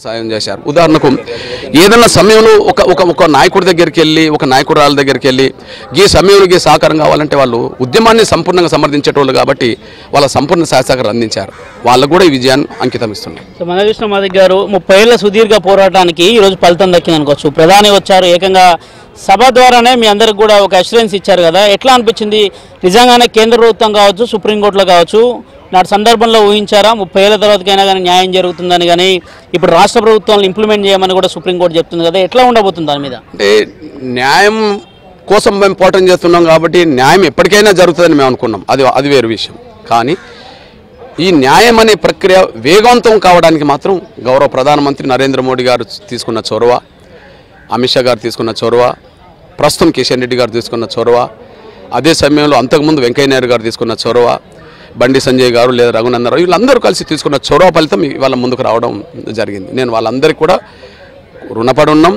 సాయం చేశారు. ఉదాహరణకు ఏదైనా సమయంలో ఒక నాయకుడి దగ్గరికి వెళ్ళి ఒక నాయకురాల దగ్గరికి వెళ్ళి ఈ సమయంలో ఈ సహకారం కావాలంటే వాళ్ళు ఉద్యమాన్ని సంపూర్ణంగా సమర్థించేటోళ్ళు కాబట్టి వాళ్ళ సంపూర్ణ సహకారం అందించారు. వాళ్ళకు కూడా ఈ విజయాన్ని అంకితం ఇస్తున్నారు. మందకృష్ణ మాదిగ గారు 30 ఏళ్ల సుదీర్ఘ పోరాటానికి ఈరోజు ఫలితం దక్కిందనుకోవచ్చు. ప్రధాని వచ్చారు, ఏకంగా సభ ద్వారానే మీ అందరికి కూడా ఒక అష్యూరెన్స్ ఇచ్చారు కదా, ఎట్లా అనిపించింది? నిజంగానే కేంద్ర ప్రభుత్వం కావచ్చు, సుప్రీంకోర్టులో కావచ్చు, నాటి సందర్భంలో ఊహించారా 30 ఏళ్ల తర్వాతకైనా కానీ న్యాయం జరుగుతుందని? కానీ ఇప్పుడు రాష్ట్ర ప్రభుత్వాలను ఇంప్లిమెంట్ చేయమని కూడా సుప్రీంకోర్టు చెప్తుంది కదా, ఎట్లా ఉండబోతుంది దాని మీద? అంటే న్యాయం కోసం మేము పోరాటం చేస్తున్నాం కాబట్టి న్యాయం ఎప్పటికైనా జరుగుతుందని మేము అనుకున్నాం, అది వేరు విషయం. కానీ ఈ న్యాయం అనే ప్రక్రియ వేగవంతం కావడానికి మాత్రం గౌరవ ప్రధానమంత్రి నరేంద్ర మోడీ గారు తీసుకున్న చొరవ, అమిత్ షా గారు తీసుకున్న చొరవ, ప్రస్తుతం కిషన్ రెడ్డి గారు తీసుకున్న చొరవ, అదే సమయంలో అంతకుముందు వెంకయ్య నాయుడు గారు తీసుకున్న చొరవ, బండి సంజయ్ గారు లేదా రఘునందరావు వీళ్ళందరూ కలిసి తీసుకున్న చొరవ ఫలితం ఇవాళ ముందుకు రావడం జరిగింది. నేను వాళ్ళందరికీ కూడా రుణపడి ఉన్నాం.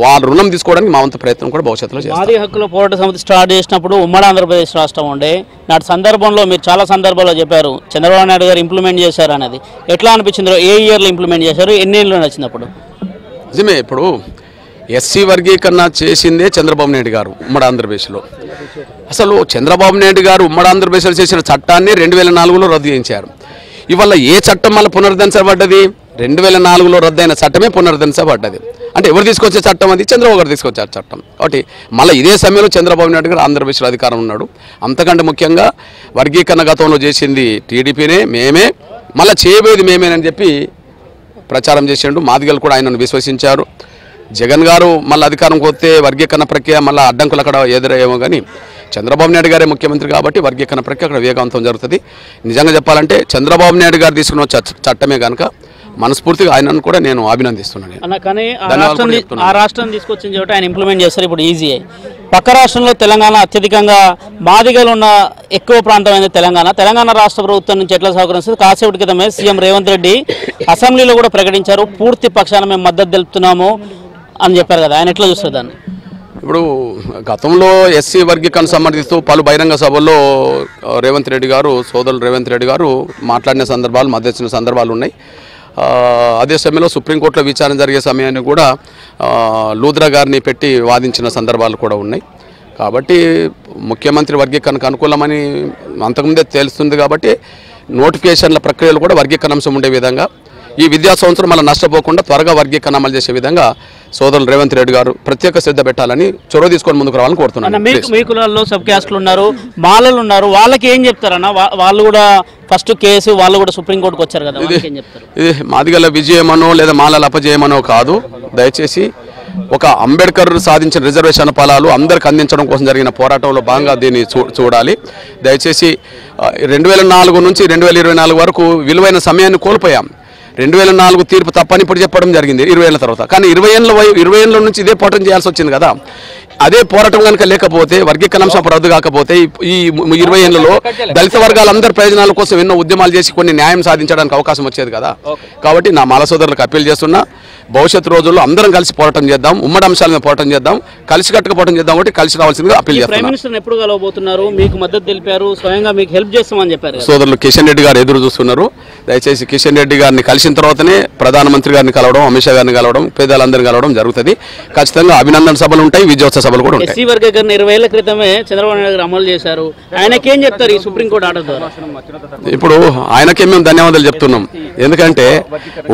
వాళ్ళ రుణం తీసుకోవడానికి మా వంతు ప్రయత్నం కూడా భవిష్యత్తులో చేస్తాం. మాదిగ హక్కుల పోరాట సమితి స్టార్ట్ చేసినప్పుడు ఉమ్మడి ఆంధ్రప్రదేశ్ రాష్ట్రం ఉండే, నాటి సందర్భంలో మీరు చాలా సందర్భాల్లో చెప్పారు చంద్రబాబు నాయుడు గారు ఇంప్లిమెంట్ చేశారు అనేది. ఎట్లా అనిపించిందో? ఏ ఇయర్లో ఇంప్లిమెంట్ చేశారు? ఎన్ని ఏళ్ళు వచ్చినప్పుడు? నిజమే, ఇప్పుడు ఎస్సీ వర్గీకరణ చేసిందే చంద్రబాబు నాయుడు గారు ఉమ్మడి ఆంధ్రప్రదేశ్లో. అసలు చంద్రబాబు నాయుడు గారు ఉమ్మడి ఆంధ్రప్రదేశ్లో చేసిన చట్టాన్ని 2004లో రద్దు చేయించారు. ఇవాళ ఏ చట్టం మళ్ళీ పునరుద్ధరించబడ్డది? 2004లో రద్దయిన చట్టమే పునరుద్ధరించబడ్డది. అంటే ఎవరు తీసుకొచ్చే చట్టం? అది చంద్రబాబు గారు తీసుకొచ్చారు చట్టం. కాబట్టి మళ్ళీ ఇదే సమయంలో చంద్రబాబు నాయుడు గారు ఆంధ్రప్రదేశ్లో అధికారం ఉన్నాడు. అంతకంటే ముఖ్యంగా వర్గీకరణ గతంలో చేసింది టీడీపీనే, మేమే, మళ్ళీ చేయబోయేది మేమేనని చెప్పి ప్రచారం చేసిండు. మాదిగలు కూడా ఆయనను విశ్వసించారు. జగన్ గారు మళ్ళీ అధికారంకి వస్తే వర్గీకరణ ప్రక్రియ మళ్ళీ అడ్డంకులు అక్కడ ఎదురయ్యేమో, కానీ చంద్రబాబు నాయుడు గారే ముఖ్యమంత్రి కాబట్టి వర్గీకరణ ప్రక్రియ అక్కడ వేగవంతం జరుగుతుంది. నిజంగా చెప్పాలంటే చంద్రబాబు నాయుడు గారు తీసుకున్న చట్టమే కనుక మనస్ఫూర్తిగా ఆయనను కూడా నేను అభినందిస్తున్నాను. కానీ ఆ రాష్ట్రాన్ని తీసుకొచ్చిన చోట ఆయన ఇంప్లిమెంట్ చేస్తారు. ఇప్పుడు ఈజీ పక్క రాష్ట్రంలో తెలంగాణ అత్యధికంగా మాదిగలు ఉన్న ఎక్కువ ప్రాంతమైన తెలంగాణ రాష్ట్ర ప్రభుత్వం నుంచి ఎట్లా సహకరిస్తుంది? కాసేపటి క్రితమే సీఎం రేవంత్ రెడ్డి అసెంబ్లీలో కూడా ప్రకటించారు, పూర్తి పక్షాన మేము మద్దతు తెలుపుతున్నాము అని చెప్పారు కదా, ఆయన ఎట్లా చూస్తారు దాన్ని? ఇప్పుడు గతంలో ఎస్సీ వర్గీకరణ సమర్థిస్తూ పలు బహిరంగ సభల్లో సోదరులు రేవంత్ రెడ్డి గారు మాట్లాడిన సందర్భాలు, మద్దతిచ్చిన సందర్భాలు ఉన్నాయి. అదే సమయంలో సుప్రీంకోర్టులో విచారణ జరిగే సమయాన్ని కూడా లూద్రా గారిని పెట్టి వాదించిన సందర్భాలు కూడా ఉన్నాయి. కాబట్టి ముఖ్యమంత్రి వర్గీకరణకు అనుకూలమని అంతకుముందే తెలుస్తుంది. కాబట్టి నోటిఫికేషన్ల ప్రక్రియలు కూడా వర్గీకరణ అంశం ఉండే విధంగా ఈ విద్యా సంవత్సరం మళ్ళీ నష్టపోకుండా త్వరగా వర్గీకరణ అమలు చేసే విధంగా సోదరులు రేవంత్ రెడ్డి గారు ప్రత్యేక శ్రద్ధ పెట్టాలని చొరవ తీసుకొని ముందుకు రావాలని కోరుతున్నాను. మీ కులాల్లో సబ్ క్యాస్ట్లు ఉన్నారు, మాలలు ఉన్నారు, వాళ్ళకి ఏం చెప్తారన్న? వాళ్ళు కూడా ఫస్ట్ కేసు వాళ్ళు కూడా సుప్రీంకోర్టుకు వచ్చారు కదా, ఇది మాదిగల విజయమనో లేదా మాలల అపజయమనో కాదు. దయచేసి ఒక అంబేద్కర్ సాధించిన రిజర్వేషన్ ఫలాలు అందరికి అందించడం కోసం జరిగిన పోరాటంలో భాగంగా దీన్ని చూడాలి. దయచేసి 2004 నుంచి 2024 వరకు విలువైన సమయాన్ని కోల్పోయాం. 2004 తీర్పు తప్పని ఇప్పుడు చెప్పడం జరిగింది 20 ఏళ్ల తర్వాత. కానీ 20 ఏళ్ళ నుంచి ఇదే పోరాటం చేయాల్సి వచ్చింది కదా. అదే పోరాటం కనుక లేకపోతే, వర్గీకరణ అంశం రద్దు కాకపోతే ఈ 20 ఏళ్లలో దళిత వర్గాలందరి ప్రయోజనాల కోసం ఎన్నో ఉద్యమాలు చేసి కొన్ని న్యాయం సాధించడానికి అవకాశం వచ్చేది కదా. కాబట్టి నా మాల సోదరులకు అప్పీల్ చేస్తున్నా, భవిష్యత్తు రోజుల్లో అందరం కలిసి పోరాటం చేద్దాం, ఉమ్మడి అంశాల మీద పోరాటం చేద్దాం, కలిసికట్టుగా పోరాటం చేద్దాం. కాబట్టి కలిసి రావాల్సిందిగా అప్పీల్ చేస్తున్నాను. ప్రైమ్ మినిస్టర్ ఎప్పుడు కలవబోతున్నారు? మీకు మద్దతు తెలిపారు, స్వయంగా మీకు హెల్ప్ చేస్తామని చెప్పారు. సోదరులు కిషన్ రెడ్డి గారు ఎదురు చూస్తున్నారు. దయచేసి కిషన్ రెడ్డి గారిని కలిసిన తర్వాతనే ప్రధానమంత్రి గారిని కలవడం, అమిత్ షా గారిని కలవడం, పేదలందరినీ కలవడం జరుగుతుంది. ఖచ్చితంగా అభినందన సభలు ఉంటాయి, విజయోత్సవ సభలు కూడా ఉంటాయి. ఎస్సీ వర్గీకరణ 20 ఏళ్ల క్రితమే చంద్రబాబు నాయుడు గారు అమలు చేశారు. ఆయనకేం చెప్తారు ఈ సుప్రీంకోర్టు ఆర్డర్ ద్వారా? ఇప్పుడు ఆయనకే మేము ధన్యవాదాలు చెప్తున్నాం. ఎందుకంటే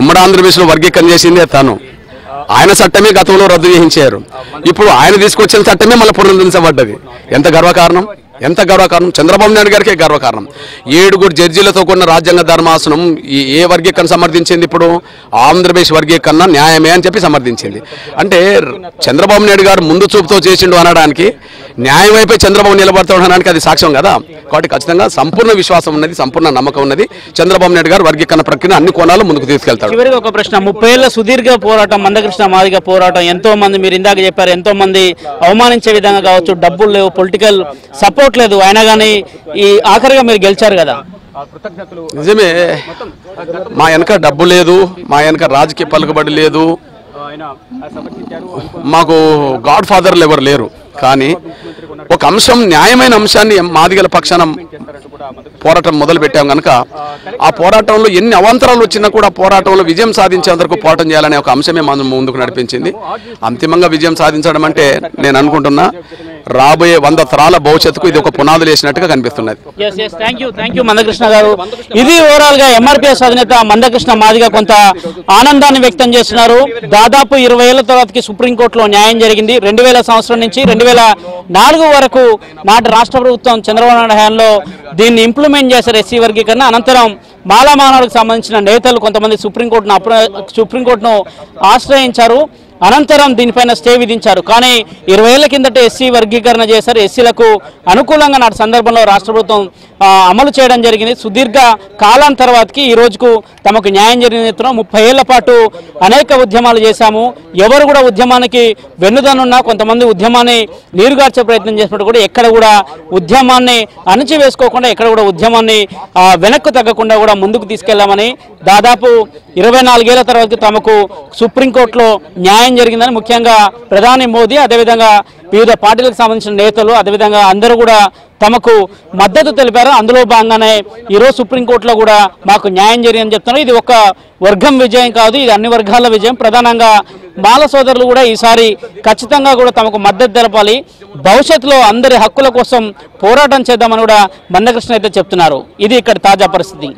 ఉమ్మడి ఆంధ్రప్రదేశ్లో వర్గీకరణ చేసిందే తాను. ఆయన చట్టమే గతంలో రద్దు చేయించారు. ఇప్పుడు ఆయన తీసుకొచ్చిన చట్టమే మళ్ళీ పునరుద్ధరించబడ్డది. ఎంత గర్వకారణం! చంద్రబాబు నాయుడు గారికే గర్వకారణం. 7 జడ్జీలతో కూడిన రాజ్యాంగ ధర్మాసనం ఏ వర్గీకరణ సమర్థించింది? ఇప్పుడు ఆంధ్రప్రదేశ్ వర్గీకరణ న్యాయమే అని చెప్పి సమర్థించింది. అంటే చంద్రబాబు నాయుడు గారు ముందు చూపుతో చేసిండు అనడానికి, న్యాయం వైపే చంద్రబాబు నిలబడతాడు అనడానికి అది సాక్ష్యం కదా. కాబట్టి ఖచ్చితంగా సంపూర్ణ విశ్వాసం ఉన్నది, సంపూర్ణ నమ్మకం ఉన్నది. చంద్రబాబు నాయుడు గారు వర్గీకరణ ప్రక్రియ అన్ని కోణాలు ముందుకు తీసుకెళ్తాడు. చివరికి ఒక ప్రశ్న, 30 ఏళ్ల సుదీర్ఘ పోరాటం, మందకృష్ణ మాదిగ పోరాటం, ఎంతో మంది మీరు ఇందాక చెప్పారు, ఎంతో మంది అవమానించే విధంగా కావచ్చు, డబ్బులు లేవు, పొలిటికల్ సపోర్ట్ లేదు, అయినా కానీ ఈ ఆఖరిగా మీరు గెలిచారు కదా. నిజమే, మా వెనక డబ్బు లేదు, మా వెనక రాజకీయ పలుకుబడి లేదు, మాకు గాడ్ ఫాదర్లు ఎవరు లేరు. కానీ ఒక అంశం, న్యాయమైన అంశాన్ని మాదిగల పక్షాన పోరాటం మొదలు పెట్టాం కనుక ఆ పోరాటంలో ఎన్ని అవాంతరాలు వచ్చినా కూడా పోరాటంలో విజయం సాధించేందుకు పోరాటం చేయాలనే ఒక అంశమే మనం ముందుకు నడిపించింది. అంతిమంగా విజయం సాధించడం అంటే నేను అనుకుంటున్నా రాబోయే 100 తరాల భవిష్యత్తుకు ఇది ఒక పునాదులు వేసినట్టుగా కనిపిస్తున్నది. థ్యాంక్ యూ మందకృష్ణ గారు. ఇది ఓవరాల్ గా ఎంఆర్పీఎస్ అధినేత మందకృష్ణ మాదిగా కొంత ఆనందాన్ని వ్యక్తం చేస్తున్నారు. దాదాపు 20 ఏళ్ల తర్వాతకి సుప్రీంకోర్టులో న్యాయం జరిగింది. 2000 సంవత్సరం నుంచి 2004 వరకు నాటి రాష్ట్ర ప్రభుత్వం చంద్రబాబు నాయుడు హయాంలో దీన్ని ఇంప్లిమెంట్ చేశారు ఎస్సీ వర్గీకరణ. అనంతరం మాలా మానవులకు సంబంధించిన నేతలు కొంతమంది సుప్రీంకోర్టును ఆశ్రయించారు. అనంతరం దీనిపైన స్టే విధించారు. కానీ 20 ఏళ్ల కిందట ఎస్సీ వర్గీకరణ చేశారు. ఎస్సీలకు అనుకూలంగా నాటి సందర్భంలో రాష్ట్ర ప్రభుత్వం అమలు చేయడం జరిగింది. సుదీర్ఘ కాలం తర్వాతకి ఈ రోజుకు తమకు న్యాయం జరిగిన 30 ఏళ్ల పాటు అనేక ఉద్యమాలు చేశాము. ఎవరు కూడా ఉద్యమానికి వెన్నుదనున్నా కొంతమంది ఉద్యమాన్ని నీరుగార్చే ప్రయత్నం చేసినట్టు కూడా ఎక్కడ కూడా ఉద్యమాన్ని అణచివేసుకోకుండా ఎక్కడ కూడా ఉద్యమాన్ని వెనక్కు తగ్గకుండా కూడా ముందుకు తీసుకెళ్లామని దాదాపు 24 ఏళ్ల తర్వాత తమకు సుప్రీంకోర్టులో న్యాయం జరిగిందని ముఖ్యంగా ప్రధాని మోదీ అదేవిధంగా వివిధ పార్టీలకు సంబంధించిన నేతలు అదేవిధంగా అందరూ కూడా తమకు మద్దతు తెలిపారు. అందులో భాగంగానే ఈరోజు సుప్రీంకోర్టులో కూడా మాకు న్యాయం జరిగిందని చెప్తున్నారు. ఇది ఒక వర్గం విజయం కాదు, ఇది అన్ని వర్గాల విజయం. ప్రధానంగా మాల సోదరులు కూడా ఈసారి ఖచ్చితంగా కూడా తమకు మద్దతు తెలపాలి, భవిష్యత్తులో అందరి హక్కుల కోసం పోరాటం చేద్దామని కూడా మందకృష్ణ అయితే చెప్తున్నారు. ఇది ఇక్కడ తాజా పరిస్థితి.